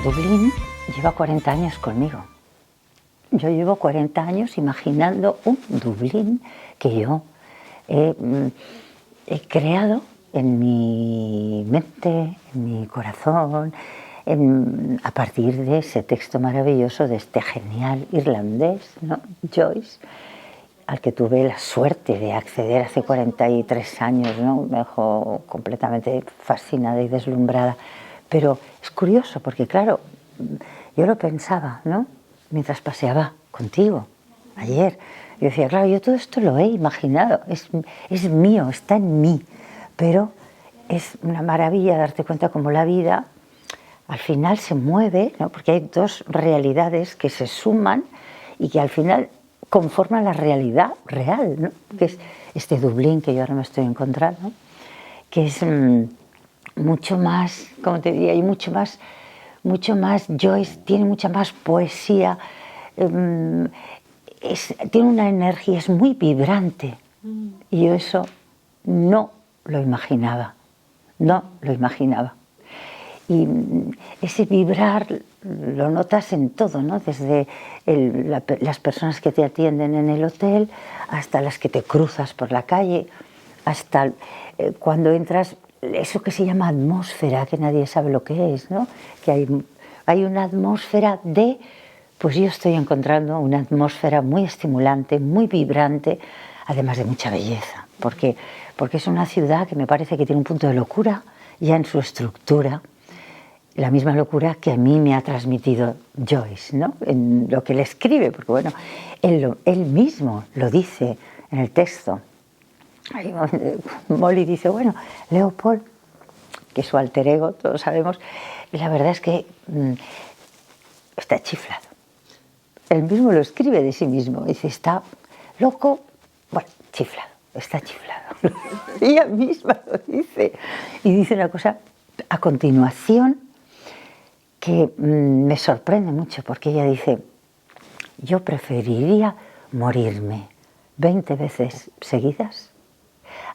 Dublín lleva 40 años conmigo. Yo llevo 40 años imaginando un Dublín que yo he creado en mi mente, en mi corazón, a partir de ese texto maravilloso de este genial irlandés, ¿no? Joyce, al que tuve la suerte de acceder hace 43 años, ¿no? Me dejó completamente fascinada y deslumbrada. Pero es curioso porque, claro, yo lo pensaba, ¿no? Mientras paseaba contigo ayer. Yo decía, claro, yo todo esto lo he imaginado, es mío, está en mí. Pero es una maravilla darte cuenta cómo la vida al final se mueve, ¿no? Porque hay dos realidades que se suman y que al final conforman la realidad real, ¿no? Que es este Dublín que yo ahora me estoy encontrando, ¿no? Que es mucho más, como te diría, y mucho más Joyce, tiene mucha más poesía, tiene una energía, es muy vibrante. Y yo eso no lo imaginaba, no lo imaginaba. Y ese vibrar lo notas en todo, ¿no? Desde las personas que te atienden en el hotel, hasta las que te cruzas por la calle, hasta cuando entras, eso que se llama atmósfera, que nadie sabe lo que es, ¿no? Que hay una atmósfera pues yo estoy encontrando una atmósfera muy estimulante, muy vibrante, además de mucha belleza, porque es una ciudad que me parece que tiene un punto de locura ya en su estructura, la misma locura que a mí me ha transmitido Joyce, ¿no? En lo que él escribe, porque bueno, él mismo lo dice en el texto. Ahí Molly dice, bueno, Leopold, que es su alter ego, todos sabemos, la verdad es que está chiflado. Él mismo lo escribe de sí mismo, dice, está loco, bueno, chiflado, está chiflado. Ella misma lo dice. Y dice una cosa a continuación que me sorprende mucho, porque ella dice, yo preferiría morirme 20 veces seguidas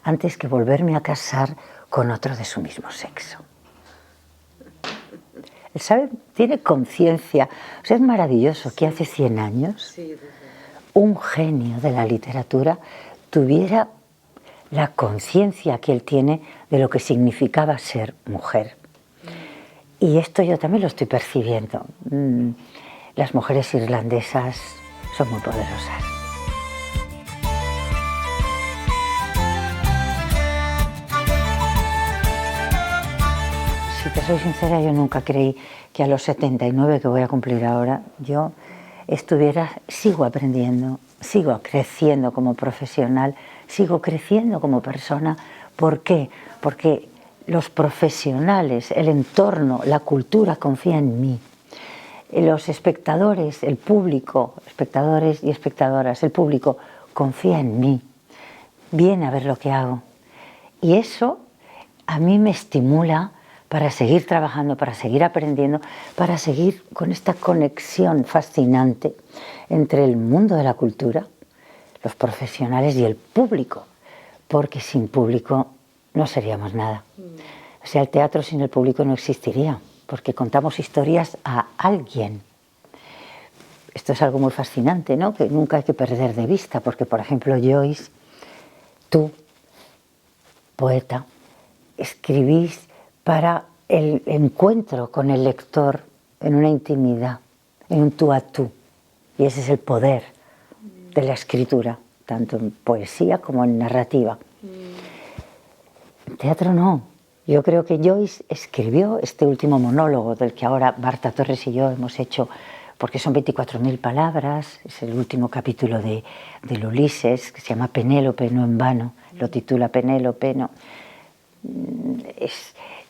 antes que volverme a casar con otro de su mismo sexo. Él sabe, tiene conciencia. O sea, es maravilloso que hace 100 años un genio de la literatura tuviera la conciencia que él tiene de lo que significaba ser mujer. Y esto yo también lo estoy percibiendo. Las mujeres irlandesas son muy poderosas. Si te soy sincera, yo nunca creí que a los 79 que voy a cumplir ahora, yo sigo aprendiendo, sigo creciendo como profesional, sigo creciendo como persona. ¿Por qué? Porque los profesionales, el entorno, la cultura confía en mí. Los espectadores, el público, espectadores y espectadoras, el público confía en mí, viene a ver lo que hago. Y eso a mí me estimula para seguir trabajando, para seguir aprendiendo, para seguir con esta conexión fascinante entre el mundo de la cultura, los profesionales y el público, porque sin público no seríamos nada. O sea, el teatro sin el público no existiría, porque contamos historias a alguien. Esto es algo muy fascinante, ¿no? Que nunca hay que perder de vista, porque, por ejemplo, Joyce, tú, poeta, escribís para el encuentro con el lector en una intimidad, en un tú a tú. Y ese es el poder de la escritura, tanto en poesía como en narrativa. En teatro no. Yo creo que Joyce escribió este último monólogo del que ahora Marta Torres y yo hemos hecho, porque son 24.000 palabras, es el último capítulo del Ulises, que se llama Penélope, no en vano, lo titula Penélope, ¿no?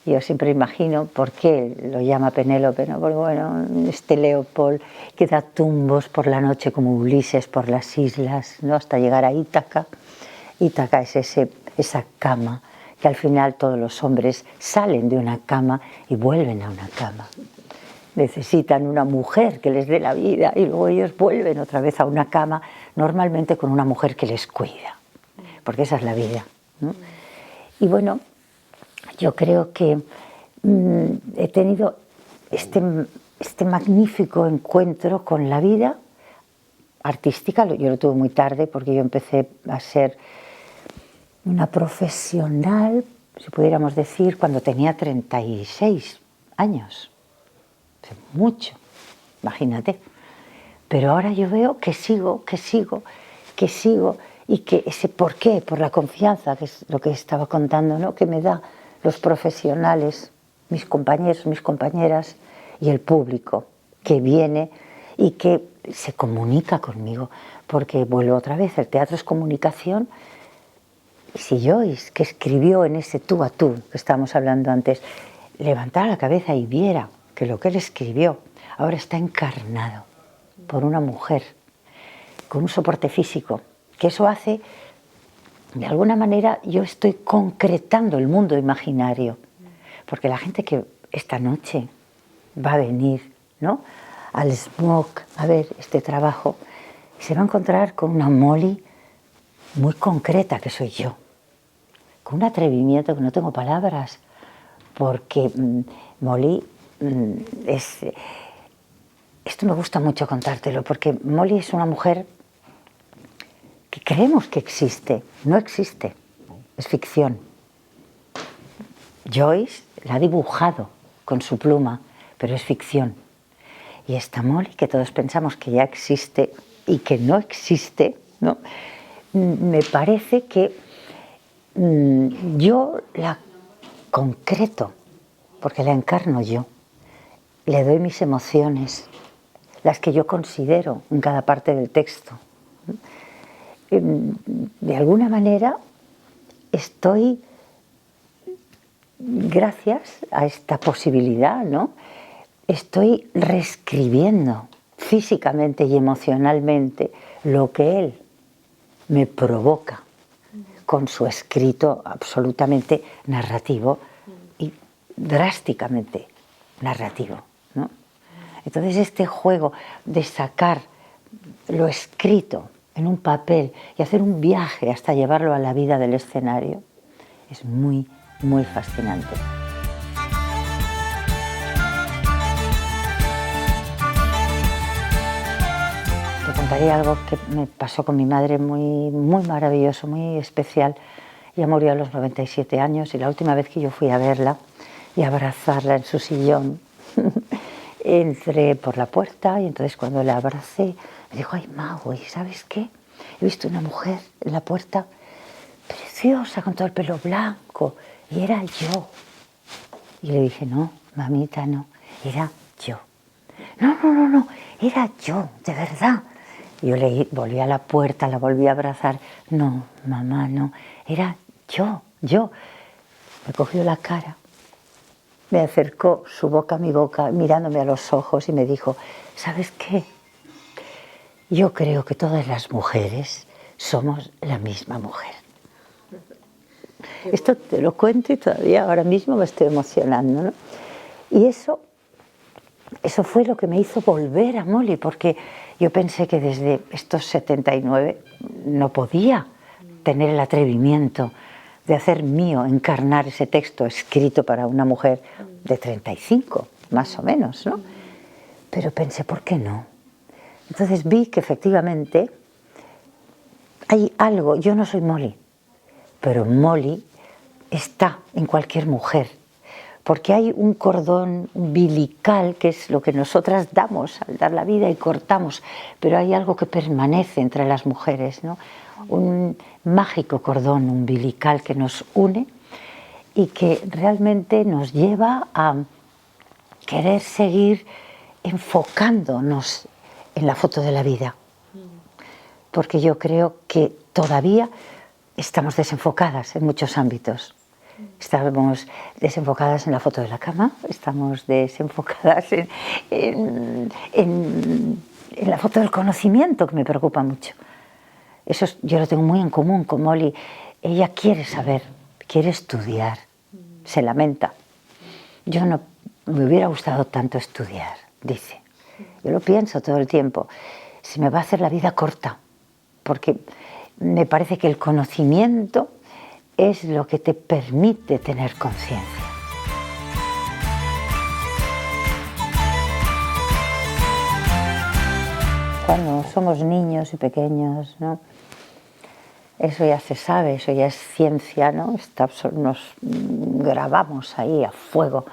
Yo siempre imagino por qué lo llama Penélope, ¿no? Porque bueno, este Leopold que da tumbos por la noche como Ulises por las islas, ¿no? Hasta llegar a Ítaca. Ítaca es esa cama que al final todos los hombres salen de una cama y vuelven a una cama. Necesitan una mujer que les dé la vida y luego ellos vuelven otra vez a una cama, normalmente con una mujer que les cuida, porque esa es la vida, ¿no? Y bueno, yo creo que he tenido este este magnífico encuentro con la vida artística. Yo lo tuve muy tarde porque yo empecé a ser una profesional, si pudiéramos decir, cuando tenía 36 años. Hace mucho, imagínate. Pero ahora yo veo que sigo, y que ese por qué, por la confianza, que es lo que estaba contando, ¿no?, que me da los profesionales, mis compañeros, mis compañeras y el público que viene y que se comunica conmigo, porque vuelvo otra vez, el teatro es comunicación. Y si Joyce, que escribió en ese tú a tú que estábamos hablando antes, levantara la cabeza y viera que lo que él escribió ahora está encarnado por una mujer con un soporte físico, que eso hace, de alguna manera, yo estoy concretando el mundo imaginario, porque la gente que esta noche va a venir, ¿no?, al Smoke a ver este trabajo, se va a encontrar con una Molly muy concreta, que soy yo, con un atrevimiento que no tengo palabras, porque Molly es... Esto me gusta mucho contártelo, porque Molly es una mujer que creemos que existe, no existe, es ficción. Joyce la ha dibujado con su pluma, pero es ficción. Y esta Molly, que todos pensamos que ya existe y que no existe, ¿no?, me parece que yo la concreto, porque la encarno yo, le doy mis emociones, las que yo considero en cada parte del texto. De alguna manera estoy, gracias a esta posibilidad, ¿no?, estoy reescribiendo físicamente y emocionalmente lo que él me provoca con su escrito absolutamente narrativo y drásticamente narrativo, ¿no? Entonces este juego de sacar lo escrito en un papel y hacer un viaje hasta llevarlo a la vida del escenario es muy, muy fascinante. Te contaré algo que me pasó con mi madre muy, muy maravilloso, muy especial. Ella murió a los 97 años y la última vez que yo fui a verla y abrazarla en su sillón, entré por la puerta y entonces cuando la abracé me dijo: ay, Mau, ¿y sabes qué? He visto una mujer en la puerta preciosa con todo el pelo blanco y era yo. Y le dije: no, mamita, no, era yo. No, era yo, de verdad. Y yo le volví a la puerta, la volví a abrazar. No, mamá, no, era yo. Me cogió la cara, me acercó su boca a mi boca, mirándome a los ojos y me dijo: ¿sabes qué? Yo creo que todas las mujeres somos la misma mujer. Esto te lo cuento y todavía ahora mismo me estoy emocionando, ¿no? Y eso fue lo que me hizo volver a Molly, porque yo pensé que desde estos 79 no podía tener el atrevimiento de hacer mío, encarnar ese texto escrito para una mujer de 35, más o menos, ¿no? Pero pensé, ¿por qué no? Entonces vi que efectivamente hay algo, yo no soy Molly, pero Molly está en cualquier mujer, porque hay un cordón umbilical que es lo que nosotras damos al dar la vida y cortamos, pero hay algo que permanece entre las mujeres, ¿no? Un mágico cordón umbilical que nos une y que realmente nos lleva a querer seguir enfocándonos en la foto de la vida, porque yo creo que todavía estamos desenfocadas en muchos ámbitos. Estamos desenfocadas en la foto de la cama, estamos desenfocadas en la foto del conocimiento, que me preocupa mucho. Eso yo lo tengo muy en común con Molly. Ella quiere saber, quiere estudiar, se lamenta. Yo no me hubiera gustado tanto estudiar, dice. Yo lo pienso todo el tiempo. Se me va a hacer la vida corta, porque me parece que el conocimiento es lo que te permite tener conciencia. cuando somos niños y pequeños, ¿no? Eso ya se sabe, eso ya es ciencia, ¿no? Nos grabamos ahí a fuego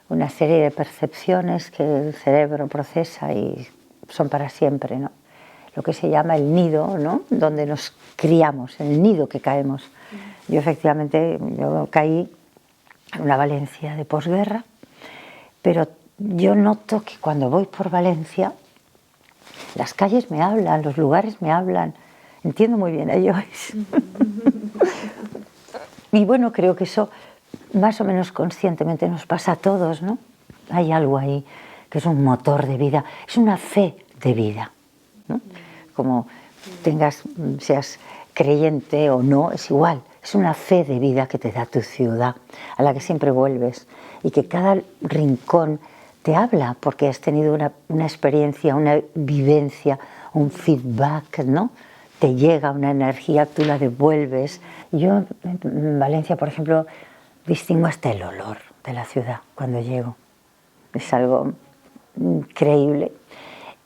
una serie de percepciones que el cerebro procesa y son para siempre, ¿no? Lo que se llama el nido, ¿no? Donde nos criamos, el nido que caemos. Yo efectivamente caí en una Valencia de posguerra, pero yo noto que cuando voy por Valencia, las calles me hablan, los lugares me hablan. Entiendo muy bien a Joyce. Y bueno, creo que eso más o menos conscientemente nos pasa a todos, ¿no? Hay algo ahí que es un motor de vida, es una fe de vida, ¿no? Como seas creyente o no, es igual, es una fe de vida que te da tu ciudad, a la que siempre vuelves y que cada rincón te habla porque has tenido una experiencia, una vivencia, un feedback, ¿no? Te llega una energía, tú la devuelves. Yo en Valencia, por ejemplo, distingo hasta el olor de la ciudad cuando llego. Es algo increíble.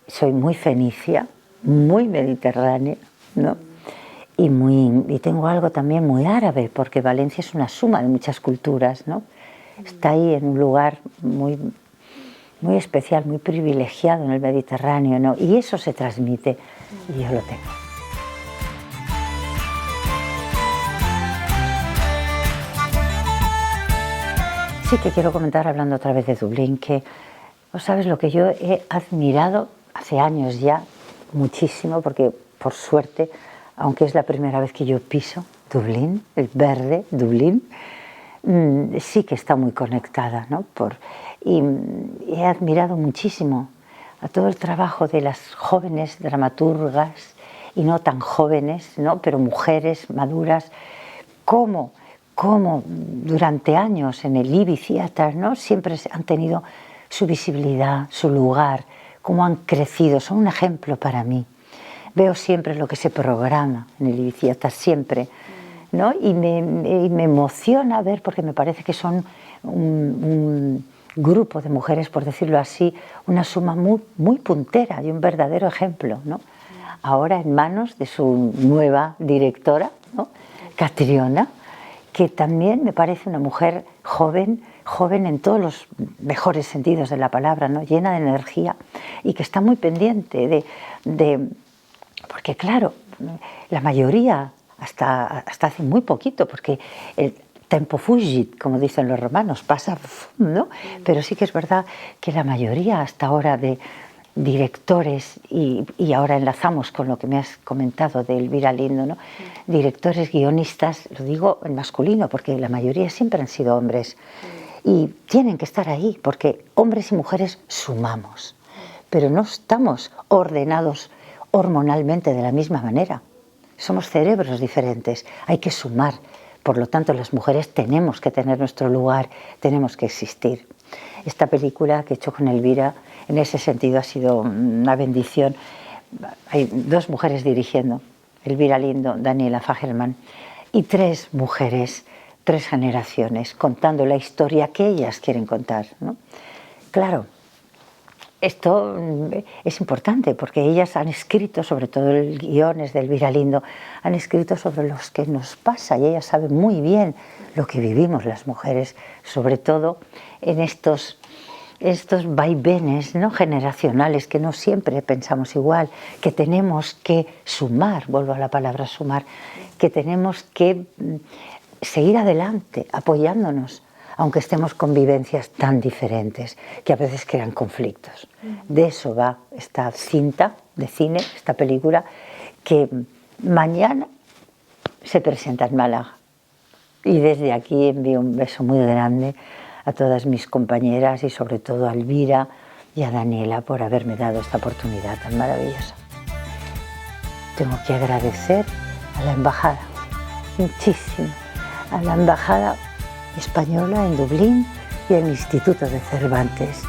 Soy muy fenicia, muy mediterránea, ¿no? Y tengo algo también muy árabe, porque Valencia es una suma de muchas culturas, ¿no? Está ahí en un lugar muy especial, muy privilegiado en el Mediterráneo, ¿no? Y eso se transmite y yo lo tengo. Sí que quiero comentar, hablando otra vez de Dublín, que, ¿sabes lo que yo he admirado hace años ya muchísimo? Porque, por suerte, aunque es la primera vez que yo piso Dublín, el verde Dublín, sí que está muy conectada, ¿no? Y he admirado muchísimo a todo el trabajo de las jóvenes dramaturgas y no tan jóvenes, ¿no? Pero mujeres maduras, cómo durante años en el Ivy Theatre, ¿no? Siempre han tenido su visibilidad, su lugar, cómo han crecido, son un ejemplo para mí. Veo siempre lo que se programa en el Ivy Theatre, siempre, ¿no? Y me emociona ver, porque me parece que son un grupo de mujeres, por decirlo así, una suma muy puntera y un verdadero ejemplo, ¿no? Ahora en manos de su nueva directora, ¿no? Catriona, que también me parece una mujer joven en todos los mejores sentidos de la palabra, ¿no? Llena de energía y que está muy pendiente porque claro, la mayoría, hasta hace muy poquito, porque el tempo fugit, como dicen los romanos, pasa, ¿no? Pero sí que es verdad que la mayoría hasta ahora de directores, y ahora enlazamos con lo que me has comentado de Elvira Lindo, ¿no? Directores, guionistas, lo digo en masculino porque la mayoría siempre han sido hombres y tienen que estar ahí porque hombres y mujeres sumamos, pero no estamos ordenados hormonalmente de la misma manera, somos cerebros diferentes, hay que sumar, por lo tanto las mujeres tenemos que tener nuestro lugar, tenemos que existir. Esta película que he hecho con Elvira en ese sentido ha sido una bendición. Hay 2 mujeres dirigiendo, Elvira Lindo, Daniela Fagerman, y 3 mujeres, 3 generaciones, contando la historia que ellas quieren contar, ¿no? Claro, esto es importante porque ellas han escrito, sobre todo el guion es de Elvira Lindo, han escrito sobre lo que nos pasa y ellas saben muy bien lo que vivimos las mujeres, sobre todo en estos vaivenes, ¿no? Generacionales, que no siempre pensamos igual, que tenemos que sumar, vuelvo a la palabra sumar, que tenemos que seguir adelante apoyándonos, aunque estemos con vivencias tan diferentes que a veces crean conflictos. De eso va esta cinta de cine, esta película, que mañana se presenta en Málaga. Y desde aquí envío un beso muy grande a todas mis compañeras y sobre todo a Elvira y a Daniela por haberme dado esta oportunidad tan maravillosa. Tengo que agradecer a la embajada, muchísimo, a la embajada española en Dublín y al Instituto de Cervantes,